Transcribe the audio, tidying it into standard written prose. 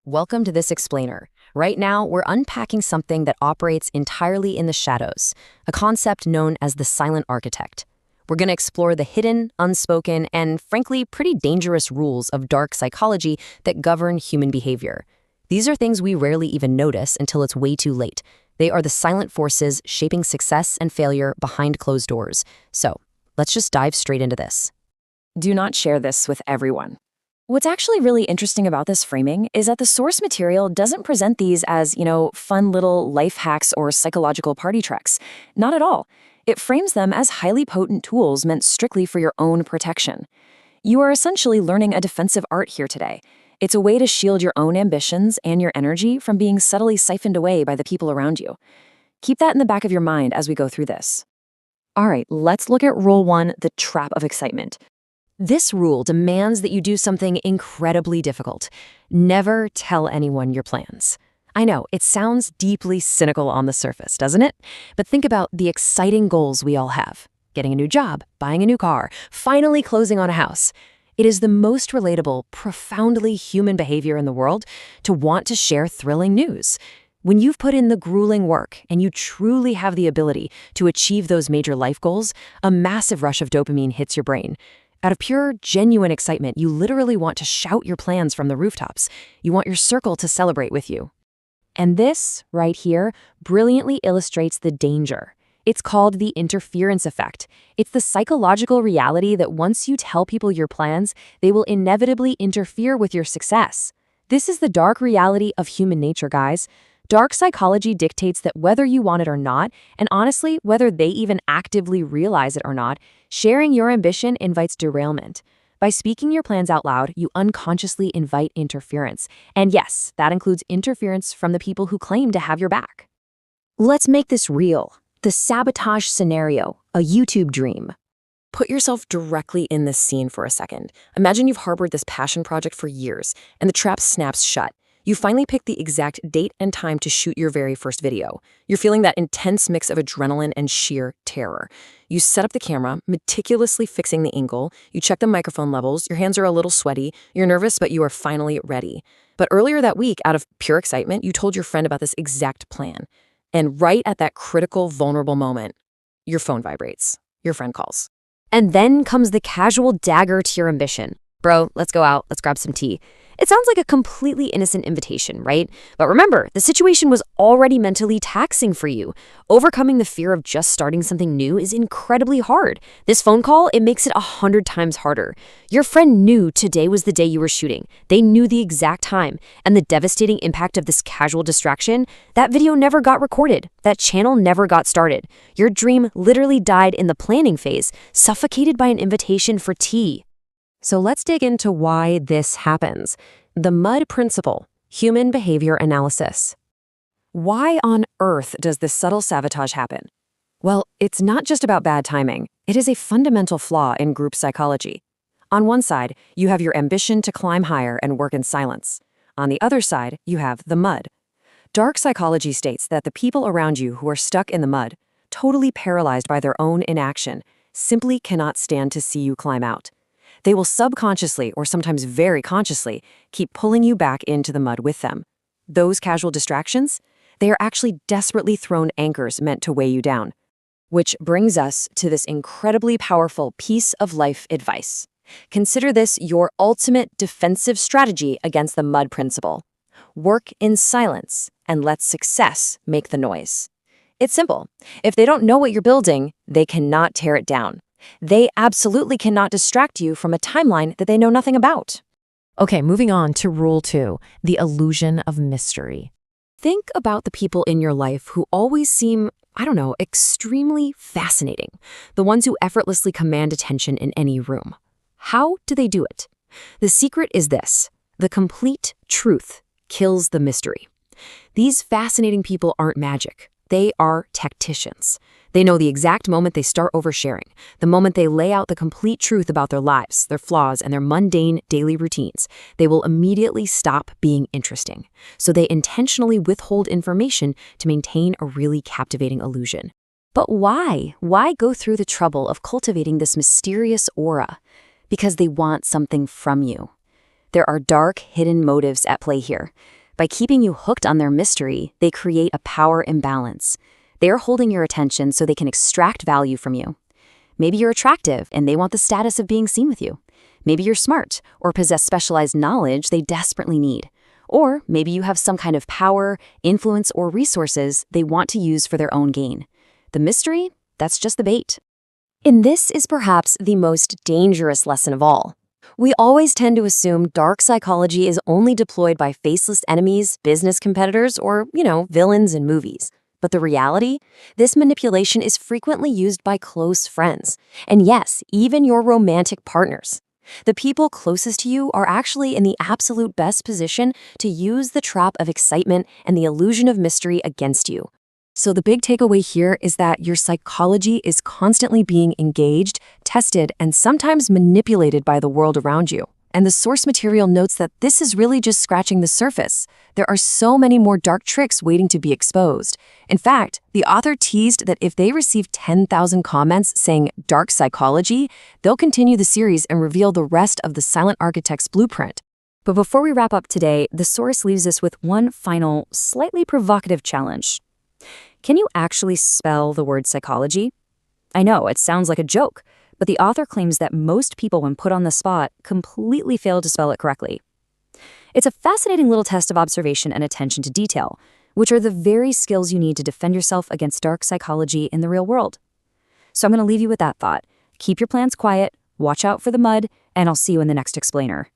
Welcome to This Explainer. Right now, we're unpacking something that operates entirely in the shadows, a concept known as the silent architect. We're going to explore the hidden, unspoken, and frankly, pretty dangerous rules of dark psychology that govern human behavior. These are things we rarely even notice until it's way too late. They are the silent forces shaping success and failure behind closed doors. So, let's just dive straight into this. Do not share this with everyone. What's actually really interesting about this framing is that the source material doesn't present these as, fun little life hacks or psychological party tricks. Not at all. It frames them as highly potent tools meant strictly for your own protection. You are essentially learning a defensive art here today. It's a way to shield your own ambitions and your energy from being subtly siphoned away by the people around you. Keep that in the back of your mind as we go through this. All right, let's look at Rule 1, the trap of excitement. This rule demands that you do something incredibly difficult. Never tell anyone your plans. I know, it sounds deeply cynical on the surface, doesn't it? But think about the exciting goals we all have. Getting a new job, buying a new car, finally closing on a house. It is the most relatable, profoundly human behavior in the world to want to share thrilling news. When you've put in the grueling work and you truly have the ability to achieve those major life goals, a massive rush of dopamine hits your brain. Out of pure, genuine excitement, you literally want to shout your plans from the rooftops. You want your circle to celebrate with you. And this, right here, brilliantly illustrates the danger. It's called the interference effect. It's the psychological reality that once you tell people your plans, they will inevitably interfere with your success. This is the dark reality of human nature, guys. Dark psychology dictates that whether you want it or not, and honestly, whether they even actively realize it or not, sharing your ambition invites derailment. By speaking your plans out loud, you unconsciously invite interference. And yes, that includes interference from the people who claim to have your back. Let's make this real. The sabotage scenario, a YouTube dream. Put yourself directly in this scene for a second. Imagine you've harbored this passion project for years, and the trap snaps shut. You finally pick the exact date and time to shoot your very first video. You're feeling that intense mix of adrenaline and sheer terror. You set up the camera, meticulously fixing the angle. You check the microphone levels. Your hands are a little sweaty. You're nervous, but you are finally ready. But earlier that week, out of pure excitement, you told your friend about this exact plan. And right at that critical, vulnerable moment, your phone vibrates. Your friend calls. And then comes the casual dagger to your ambition. Bro, let's go out. Let's grab some tea. It sounds like a completely innocent invitation, right? But remember, the situation was already mentally taxing for you. Overcoming the fear of just starting something new is incredibly hard. This phone call, it makes it 100 times harder. Your friend knew today was the day you were shooting. They knew the exact time. And the devastating impact of this casual distraction, that video never got recorded. That channel never got started. Your dream literally died in the planning phase, suffocated by an invitation for tea. So let's dig into why this happens. The MUD principle, human behavior analysis. Why on earth does this subtle sabotage happen? Well, it's not just about bad timing. It is a fundamental flaw in group psychology. On one side, you have your ambition to climb higher and work in silence. On the other side, you have the MUD. Dark psychology states that the people around you who are stuck in the mud, totally paralyzed by their own inaction, simply cannot stand to see you climb out. They will subconsciously, or sometimes very consciously, keep pulling you back into the mud with them. Those casual distractions, they are actually desperately thrown anchors meant to weigh you down. Which brings us to this incredibly powerful piece of life advice. Consider this your ultimate defensive strategy against the MUD principle. Work in silence and let success make the noise. It's simple. If they don't know what you're building, they cannot tear it down. They absolutely cannot distract you from a timeline that they know nothing about. Okay, moving on to Rule 2, the illusion of mystery. Think about the people in your life who always seem, extremely fascinating. The ones who effortlessly command attention in any room. How do they do it? The secret is this: the complete truth kills the mystery. These fascinating people aren't magic. They are tacticians. They know the exact moment they start oversharing, the moment they lay out the complete truth about their lives, their flaws, and their mundane daily routines. They will immediately stop being interesting. So they intentionally withhold information to maintain a really captivating illusion. But why? Why go through the trouble of cultivating this mysterious aura? Because they want something from you. There are dark, hidden motives at play here. By keeping you hooked on their mystery, they create a power imbalance. They are holding your attention so they can extract value from you. Maybe you're attractive and they want the status of being seen with you. Maybe you're smart or possess specialized knowledge they desperately need. Or maybe you have some kind of power, influence, or resources they want to use for their own gain. The mystery? That's just the bait. And this is perhaps the most dangerous lesson of all. We always tend to assume dark psychology is only deployed by faceless enemies, business competitors, or, villains in movies. But the reality? This manipulation is frequently used by close friends. And yes, even your romantic partners. The people closest to you are actually in the absolute best position to use the trap of excitement and the illusion of mystery against you. So the big takeaway here is that your psychology is constantly being engaged, tested, and sometimes manipulated by the world around you. And the source material notes that this is really just scratching the surface. There are so many more dark tricks waiting to be exposed. In fact, the author teased that if they receive 10,000 comments saying dark psychology, they'll continue the series and reveal the rest of the Silent Architect's blueprint. But before we wrap up today, the source leaves us with one final, slightly provocative challenge. Can you actually spell the word psychology? I know, it sounds like a joke, but the author claims that most people, when put on the spot, completely fail to spell it correctly. It's a fascinating little test of observation and attention to detail, which are the very skills you need to defend yourself against dark psychology in the real world. So I'm going to leave you with that thought. Keep your plans quiet, watch out for the mud, and I'll see you in the next explainer.